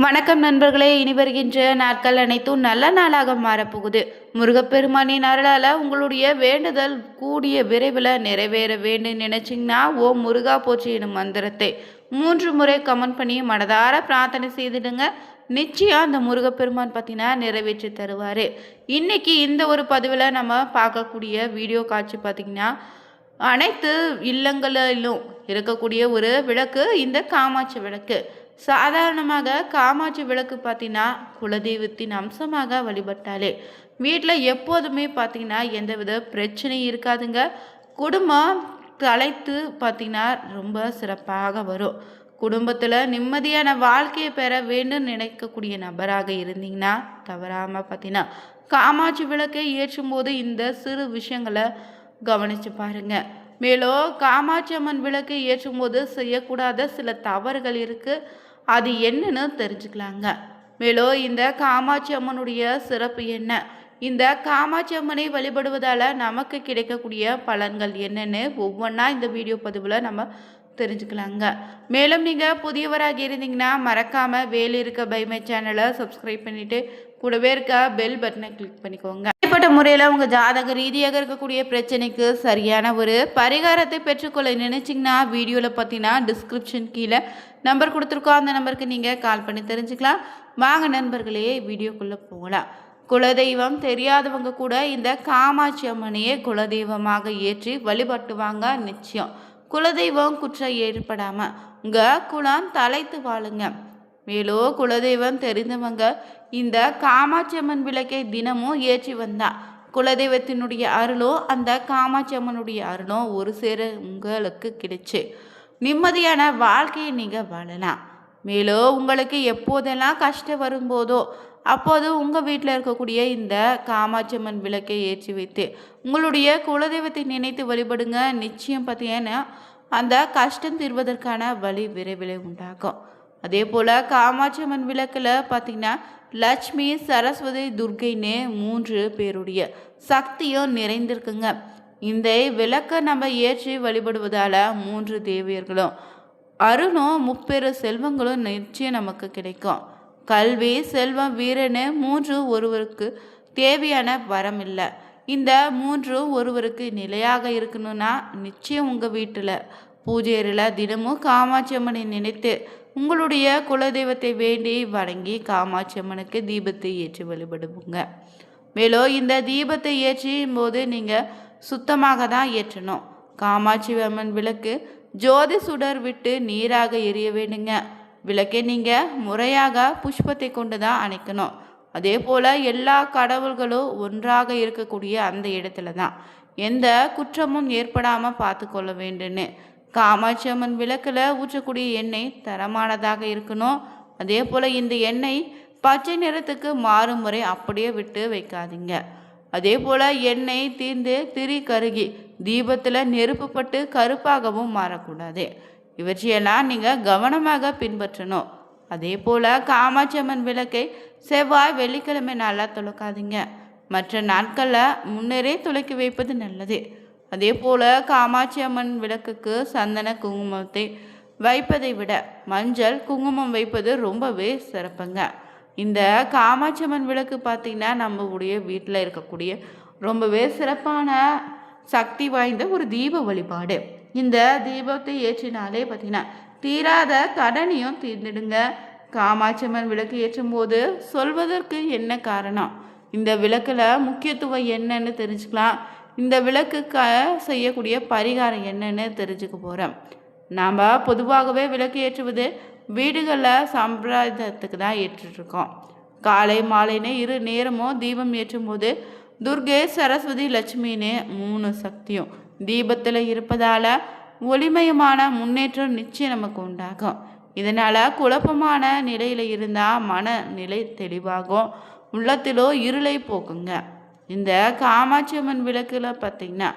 வணக்கம் நண்பர்களே, இனி வருகின்ற நாட்கள் அனைத்தும் நல்ல நாளாக மாறப்போகுது. முருகப்பெருமானின் அருளால் உங்களுடைய வேண்டுதல் கூடிய விரைவில் நிறைவேற வேண்டும் நினைச்சிங்கன்னா ஓம் முருகா போற்றி எனும் மந்திரத்தை 3 முறை கமெண்ட் பண்ணி மனதார பிரார்த்தனை செய்துடுங்க. நிச்சயம் அந்த முருகப்பெருமான் பார்த்தீங்கன்னா நிறைவேற்றி தருவார். இன்னைக்கு இந்த ஒரு பதிவில் நம்ம பார்க்கக்கூடிய வீடியோ காட்சி பார்த்திங்கன்னா அனைத்து இல்லங்களிலும் இருக்கக்கூடிய ஒரு விளக்கு இந்த காமாட்சி விளக்கு. சாதாரணமாக காமாட்சி விளக்கு பார்த்தீங்கன்னா குலதெய்வத்தின் அம்சமாக வழிபட்டாலே வீட்டில் எப்போதுமே பார்த்தீங்கன்னா எந்தவித பிரச்சனையும் இருக்காதுங்க. குடும்பம் தலைத்து பார்த்தீங்கன்னா ரொம்ப சிறப்பாக வரும். குடும்பத்தில் நிம்மதியான வாழ்க்கையை பெற வேண்டும் நினைக்கக்கூடிய நபராக இருந்தீங்கன்னா தவறாமல் பார்த்தீங்கன்னா காமாட்சி விளக்கை ஏற்றும் போது இந்த சிறு விஷயங்களை கவனித்து பாருங்க. மேலும் காமாட்சி அம்மன் விளக்கை ஏற்றும் போது செய்யக்கூடாத சில தவறுகள் இருக்குது, அது என்னன்னு தெரிஞ்சுக்கலாங்க. மேலும் இந்த காமாட்சி அம்மனுடைய சிறப்பு என்ன, இந்த காமாட்சி அம்மனை வழிபடுவதால் நமக்கு கிடைக்கக்கூடிய பலன்கள் என்னென்னு ஒவ்வொன்றா இந்த வீடியோ பதிவில் நம்ம தெரிஞ்சுக்கலாங்க. மேலும் நீங்கள் புதியவராக இருந்தீங்கன்னா மறக்காமல் வேலை இருக்க பைமை சேனலை சப்ஸ்கிரைப் பண்ணிவிட்டு கூடவே இருக்க பெல் பட்டனை கிளிக் பண்ணிக்கோங்க. இப்படிப்பட்ட முறையில் உங்கள் ஜாதக ரீதியாக இருக்கக்கூடிய பிரச்சனைக்கு சரியான ஒரு பரிகாரத்தை பெற்றுக்கொள்ள நினைச்சிங்கன்னா வீடியோவில் பார்த்தீங்கன்னா டிஸ்கிரிப்ஷன் கீழே நம்பர் கொடுத்துருக்கோம், அந்த நம்பருக்கு நீங்கள் கால் பண்ணி தெரிஞ்சுக்கலாம். வாங்க நண்பர்களே, வீடியோக்குள்ளே போகலாம். குலதெய்வம் தெரியாதவங்க கூட இந்த காமாட்சி அம்மனையே குலதெய்வமாக ஏற்றி வழிபட்டுவாங்க. நிச்சயம் குலதெய்வம் குற்றம் ஏற்படாமல் உங்கள் குலம் தலைத்து வாழுங்க. மேலும் குலதெய்வம் தெரிந்தவங்க இந்த காமாட்சி அம்மன் விளக்கை தினமும் ஏற்றி வந்தா குலதெய்வத்தினுடைய அருளும் அந்த காமாட்சி அம்மனுடைய அருளும் ஒரு சேர உங்களுக்கு கிடைச்சு நிம்மதியான வாழ்க்கையை நீங்கள் வாழலாம். மேலும் உங்களுக்கு எப்போதெல்லாம் கஷ்டம் வரும்போதோ அப்போது உங்கள் வீட்டில் இருக்கக்கூடிய இந்த காமாட்சி அம்மன் விளக்கை ஏற்றி வைத்து உங்களுடைய குலதெய்வத்தை நினைத்து வழிபடுங்க. நிச்சயம் பார்த்தீங்கன்னா அந்த கஷ்டம் தீர்வதற்கான வழி விரைவில் உண்டாகும். அதே போல் காமாட்சி அம்மன் விளக்கில் பார்த்திங்கன்னா லட்சுமி, சரஸ்வதி, துர்க்கைன்னு 3 பேருடைய சக்தியும் நிறைந்திருக்குங்க. இந்த விளக்கை நம்ம ஏற்றி வழிபடுவதால் 3 தேவியர்களும் அருளும் முப்பெரு செல்வங்களும் நிச்சயம் நமக்கு கிடைக்கும். கல்வி, செல்வம், வீரன்னு 3 ஒருவருக்கு தேவையான வரம் இல்லை. இந்த 3 ஒருவருக்கு நிலையாக இருக்கணும்னா நிச்சயம் உங்கள் வீட்டில் பூஜையில் தினமும் காமாட்சி அம்மனை நினைத்து உங்களுடைய குலதெய்வத்தை வேண்டி வணங்கி காமாட்சி அம்மனுக்கு தீபத்தை ஏற்றி வழிபடுவோங்க. மேலும் இந்த தீபத்தை ஏற்றும் போது நீங்கள் சுத்தமாக தான் ஏற்றணும். காமாட்சி அம்மன் விளக்கு ஜோதி சுடர் விட்டு நீராக எரிய வேண்டுங்க. விளக்கை நீங்கள் முறையாக புஷ்பத்தை கொண்டு தான் அணைக்கணும். அதே போல் எல்லா கடவுள்களும் ஒன்றாக இருக்கக்கூடிய அந்த இடத்துல தான் எந்த குற்றமும் ஏற்படாமல் பார்த்து கொள்ள வேண்டுன்னு காமாட்சி அம்மன் விளக்கில் ஊற்றக்கூடிய எண்ணெய் தரமானதாக இருக்கணும். அதே போல் இந்த எண்ணெய் பச்சை நிறத்துக்கு மாறும் முறை அப்படியே விட்டு வைக்காதீங்க. அதே போல் எண்ணெய் தீர்ந்து திரி கருகி தீபத்தில் நெருப்புப்பட்டு கருப்பாகவும் மாறக்கூடாது. இவற்றையெல்லாம் நீங்கள் கவனமாக பின்பற்றணும். அதே போல் காமாட்சி அம்மன் விளக்கை செவ்வாய், வெள்ளிக்கிழமை நல்லா துளக்காதீங்க. மற்ற நாட்களில் முன்னரே துளக்கி வைப்பது நல்லது. அதே போல் காமாட்சி அம்மன் விளக்குக்கு சந்தன குங்குமத்தை வைப்பதை விட மஞ்சள் குங்குமம் வைப்பது ரொம்பவே சிறப்புங்க. இந்த காமாட்சி அம்மன் விளக்கு பார்த்திங்கன்னா நம்மளுடைய வீட்டில் இருக்கக்கூடிய ரொம்பவே சிறப்பான சக்தி வாய்ந்த ஒரு தீப வழிபாடு. இந்த தீபத்தை ஏற்றினாலே பார்த்திங்கன்னா தீராத கடனையும் தீர்ந்துடுங்க. காமாட்சி அம்மன் விளக்கு ஏற்றும் போது சொல்வதற்கு என்ன காரணம், இந்த விளக்கில் முக்கியத்துவம் என்னன்னு தெரிஞ்சுக்கலாம். இந்த விளக்குக்க செய்யக்கூடிய பரிகாரம் என்னன்னு தெரிஞ்சுக்க போகிறோம். நாம் பொதுவாகவே விளக்கு ஏற்றுவது வீடுகளில் சம்பிரதாயத்துக்கு தான் ஏற்றிருக்கோம். காலை மாலைன்னு 2 நேரமும் தீபம் ஏற்றும் போது துர்கை, சரஸ்வதி, லட்சுமின்னு 3 சக்தியும் தீபத்தில் இருப்பதால் ஒளிமயமான முன்னேற்றம் நிச்சயம் நமக்கு உண்டாகும். இதனால் குழப்பமான நிலையில் இருந்தால் மனநிலை தெளிவாகும், உள்ளத்திலோ இருளை போக்குங்க. இந்த காமாட்சி அம்மன் விளக்கில் பார்த்திங்கன்னா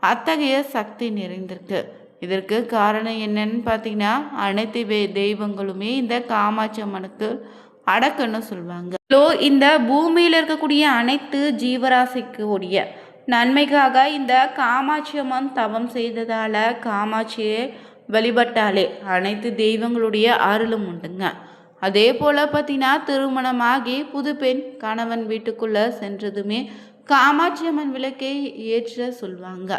அத்தகைய சக்தி நிறைந்திருக்கு. இதற்கு காரணம் என்னன்னு பார்த்தீங்கன்னா அனைத்து தெய்வங்களுமே இந்த காமாட்சி அம்மனுக்கு அடக்குன்னு சொல்லுவாங்க. இந்த பூமியில் இருக்கக்கூடிய அனைத்து ஜீவராசிக்கு உடைய நன்மைக்காக இந்த காமாட்சி அம்மன் தவம் செய்ததால் காமாட்சியை வழிபட்டாலே அனைத்து தெய்வங்களுடைய அருளும் உண்டுங்க. அதே போல் பார்த்தீங்கன்னா திருமணமாகி புது பெண் கணவன் வீட்டுக்குள்ளே சென்றதுமே காமாட்சி அம்மன் விளக்கை ஏற்ற சொல்லுவாங்க.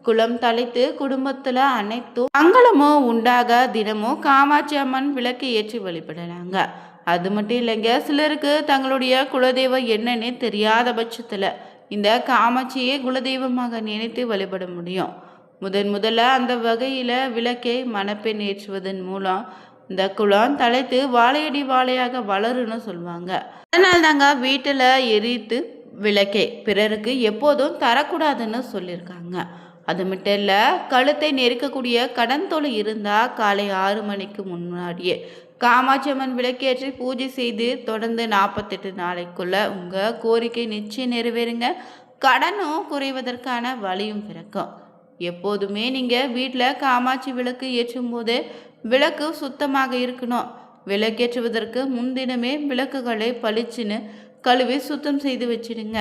குலம் தலைத்து குடும்பத்தில் அனைத்தும் மங்களமும் உண்டாக தினமும் காமாட்சி அம்மன் விளக்கை ஏற்றி வழிபடலாங்க. அது மட்டும் இல்லைங்க, சிலருக்கு தங்களுடைய குலதெய்வம் என்னன்னே தெரியாத பட்சத்தில் இந்த காமாட்சியை குலதெய்வமாக நினைத்து வழிபட முடியும். முதல்ல அந்த வகையில் விளக்கை மணப்பெண் ஏற்றுவதன் மூலம் இந்த குளம் தலைத்து வாழையடி வாழையாக வளருன்னு சொல்லுவாங்க. அதனால தாங்க வீட்டில் எரித்து விளக்கை பிறருக்கு எப்போதும் தரக்கூடாதுன்னு சொல்லியிருக்காங்க. அது மட்டும் இல்லை, கழுத்தை நெருக்கக்கூடிய கடன் தொலை இருந்தால் காலை 6 மணிக்கு முன்னாடியே காமாட்சி அம்மன் விளக்கேற்றி பூஜை செய்து தொடர்ந்து 48 நாளைக்குள்ள உங்கள் கோரிக்கை நிச்சயம் நிறைவேறுங்க. கடனும் குறைவதற்கான வழியும் பிறக்கும். எப்போதுமே நீங்கள் வீட்டில் காமாட்சி விளக்கு ஏற்றும் போது விளக்கு சுத்தமாக இருக்கணும். விளக்கேற்றுவதற்கு முன்தினமே விளக்குகளை பளிச்சுன்னு கழுவி சுத்தம் செய்து வச்சிடுங்க.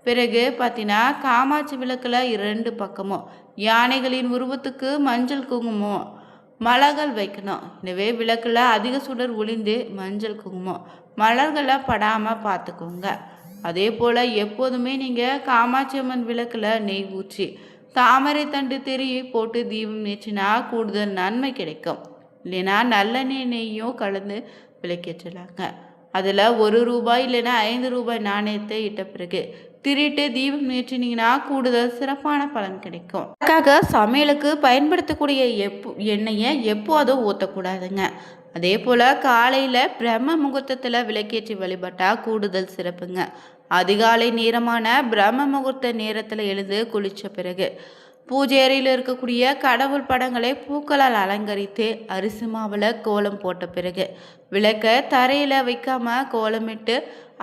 பிறகு பார்த்தீங்கன்னா காமாட்சி விளக்கில் 2 பக்கமும் யானைகளின் உருவத்துக்கு மஞ்சள் குங்குமம் மலர்கள் வைக்கணும். எனவே விளக்கில் அதிக சுடர் ஒளிந்து மஞ்சள் குங்குமம் மலர்களை படாமல் பார்த்துக்கோங்க. அதே போல் எப்போதுமே நீங்கள் காமாட்சி அம்மன் விளக்கில் நெய் ஊற்றி தாமரை தண்டு தெரிய போட்டு தீபம் ஏற்றினா கூடுதல் நன்மை கிடைக்கும். இல்லைன்னா நல்லெண்ணெய் நெய்யும் கலந்து விளக்கேற்றலாங்க. அதில் 1 ரூபாய் இல்லைன்னா 5 ரூபாய் நாணயத்தை இட்ட பிறகு திரிட்டு தீபம் ஏற்றினீங்கன்னா கூடுதல் சிறப்பான பலன் கிடைக்கும். அதுக்காக சமையலுக்கு பயன்படுத்தக்கூடிய எண்ணெயை எப்போதும் ஊற்றக்கூடாதுங்க. அதே போல் காலையில் பிரம்ம முகூர்த்தத்தில் விளக்கேற்றி வழிபட்டால் கூடுதல் சிறப்புங்க. அதிகாலை நேரமான பிரம்ம முகூர்த்த நேரத்தில் எழுந்து குளித்த பிறகு பூஜை அறையில் இருக்கக்கூடிய கடவுள் படங்களை பூக்களால் அலங்கரித்து அரிசி மாவில் கோலம் போட்ட பிறகு விளக்க தரையில் வைக்காம கோலமிட்டு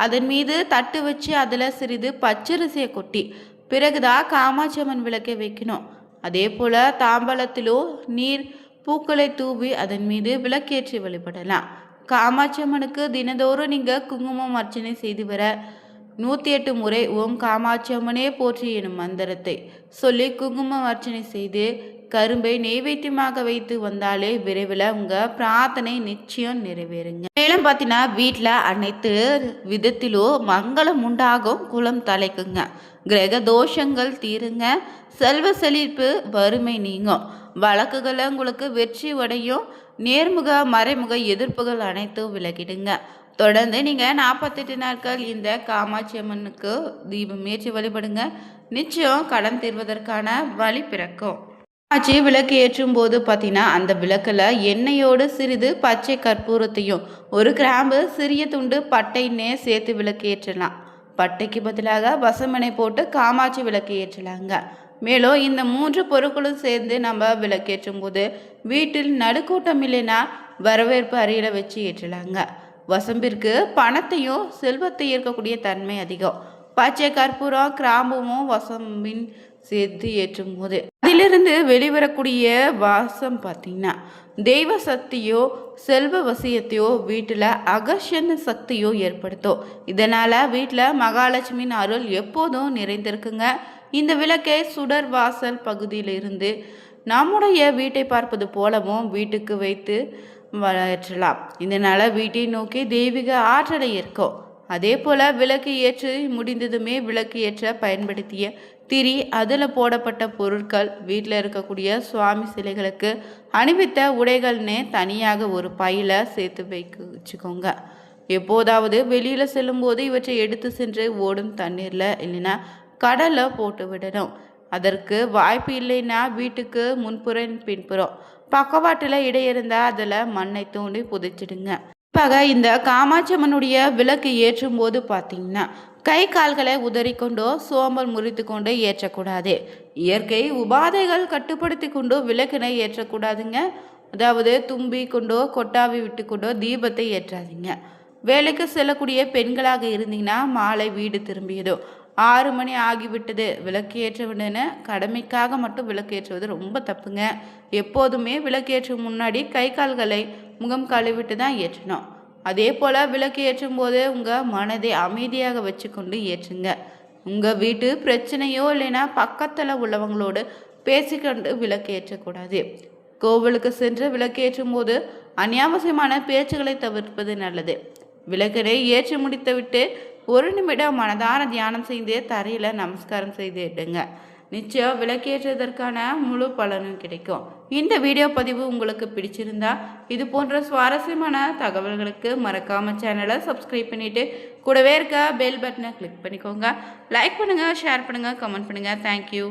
அதன் மீது தட்டு வச்சு அதில் சிறிது பச்சரிசியை கொட்டி பிறகுதான் காமாட்சி அம்மன் விளக்கை வைக்கணும். அதே போல் தாம்பலத்திலோ நீர் பூக்களை தூவி அதன் மீது விளக்கேற்றி வழிபடலாம். காமாட்சி அம்மனுக்கு தினந்தோறும் நீங்கள் குங்குமம் அர்ச்சனை செய்து வர 108 முறை ஓம் காமாட்சி அம்மனே போற்றி எனும் மந்திரத்தை சொல்லி குங்குமம் அர்ச்சனை செய்து கரும்பை நெய்வேத்தியமாக வைத்து வந்தாலே விரைவில் உங்கள் பிரார்த்தனை நிச்சயம் நிறைவேறுங்க. மேலும் பார்த்தீங்கன்னா வீட்டில் அனைத்து விதத்திலும் மங்களம் உண்டாகும், குலம் தலைக்குங்க, கிரக தோஷங்கள் தீருங்க, செல்வ செழிப்பு வறுமை நீங்கும், வழக்குகளை உங்களுக்கு வெற்றி அடையும், நேர்முக மறைமுக எதிர்ப்புகள் அனைத்தும் விலகிடுங்க. தொடர்ந்து நீங்கள் 48 நாட்கள் இந்த காமாட்சி அம்மனுக்கு தீபம் ஏற்றி வழிபடுங்க. நிச்சயம் கடன் தீர்வதற்கான வழி பிறக்கும். காமாட்சி விளக்கு ஏற்றும் போது பார்த்தீங்கன்னா அந்த விளக்கில் எண்ணெயோடு சிறிது பச்சை கற்பூரத்தையும் 1 கிராம்பு சிறிய துண்டு பட்டைன்னே சேர்த்து விளக்கு ஏற்றலாம். பட்டைக்கு பதிலாக வசமனை போட்டு காமாட்சி விளக்கு ஏற்றலாங்க. மேலும் இந்த 3 பொருட்களும் சேர்ந்து நம்ம விளக்கேற்றும் போது வீட்டில் நடுக்கூட்டம் இல்லைன்னா வரவேற்பு அறையில் வச்சு ஏற்றலாங்க. வசம்பிற்கு பணத்தையும் செல்வத்தை ஈர்க்கக்கூடிய தன்மை அதிகம். பச்சை கற்பூரம் கிராம்பும் வசம்பின் சேர்த்து ஏற்றும் போது அதிலிருந்து வெளிவரக்கூடிய வாசம் பார்த்தீங்கன்னா தெய்வ சக்தியோ செல்வ வசியத்தையோ வீட்டில் அகர்ஷண சக்தியோ ஏற்படுத்தும். இதனால் வீட்டில் மகாலட்சுமியின் அருள் எப்போதும் நிறைந்திருக்குங்க. இந்த விளக்கை சுடர் வாசல் பகுதியிலிருந்து நம்முடைய வீட்டை பார்ப்பது போலவும் வீட்டுக்கு வைத்து ஏற்றலாம். இதனால் வீட்டை நோக்கி தெய்வீக ஆற்றலை இருக்கும். அதே போல் விளக்கு ஏற்றி முடிந்ததுமே விளக்கு ஏற்ற பயன்படுத்திய திரி அதில் போடப்பட்ட பொருட்கள் வீட்டில் இருக்கக்கூடிய சுவாமி சிலைகளுக்கு அணிவித்த உடைகள்னே தனியாக ஒரு பையில் சேர்த்து வச்சுக்கோங்க. எப்போதாவது வெளியில் செல்லும்போது இவற்றை எடுத்து சென்று ஓடும் தண்ணீரில் இல்லைன்னா கடலில் போட்டு விடணும். அதற்கு வாய்ப்பு இல்லைன்னா வீட்டுக்கு முன்புறம் பின்புறம் பக்கவாட்டில் இடையிருந்தால் அதில் மண்ணை தோண்டி புதைச்சிடுங்க. இப்போ இந்த காமாட்சி அம்மனுடைய விளக்கு ஏற்றும் போது பார்த்தீங்கன்னா கை கால்களை உதறிக்கொண்டோ சோம்பல் முறித்து கொண்டோ ஏற்றக்கூடாது. இயற்கை உபாதைகள் கட்டுப்படுத்தி கொண்டோ விளக்கினை ஏற்றக்கூடாதுங்க. அதாவது தும்பி கொண்டோ கொட்டாவி விட்டு கொண்டோ தீபத்தை ஏற்றாதீங்க. வேலைக்கு செல்லக்கூடிய பெண்களாக இருந்தீங்கன்னா மாலை வீடு திரும்பியதோ 6 மணி ஆகிவிட்டது விளக்கு ஏற்றவுடனே கடமைக்காக மட்டும் விளக்கு ஏற்றுவது ரொம்ப தப்புங்க. எப்போதுமே விளக்கேற்றும் முன்னாடி கை கால்களை முகம் கழுவிட்டு தான் ஏற்றணும். அதே போல் விளக்கு ஏற்றும் போது உங்கள் மனதை அமைதியாக வச்சுக்கொண்டு ஏற்றுங்க. உங்கள் வீட்டு பிரச்சனையோ இல்லைன்னா பக்கத்தில் உள்ளவங்களோடு பேசிக்கொண்டு விளக்கு ஏற்றக்கூடாது. கோவிலுக்கு சென்று விளக்கு ஏற்றும் போது அனாவசியமான பேச்சுகளை தவிர்ப்பது நல்லது. விளக்கினை ஏற்றி முடித்துவிட்டு 1 நிமிடம் மனதார தியானம் செய்து தரையில் நமஸ்காரம் செய்துடுங்க. நிச்சயம் விளக்கேற்றதற்கான முழு பலனும் கிடைக்கும். இந்த வீடியோ பதிவு உங்களுக்கு பிடிச்சிருந்தா இது போன்ற சுவாரஸ்யமான தகவல்களுக்கு மறக்காம சேனலை சப்ஸ்கிரைப் பண்ணிட்டு கூடவே இருக்க பெல் பட்டனை கிளிக் பண்ணிக்கோங்க. லைக் பண்ணுங்க, ஷேர் பண்ணுங்க, கமெண்ட் பண்ணுங்க. தேங்க்யூ.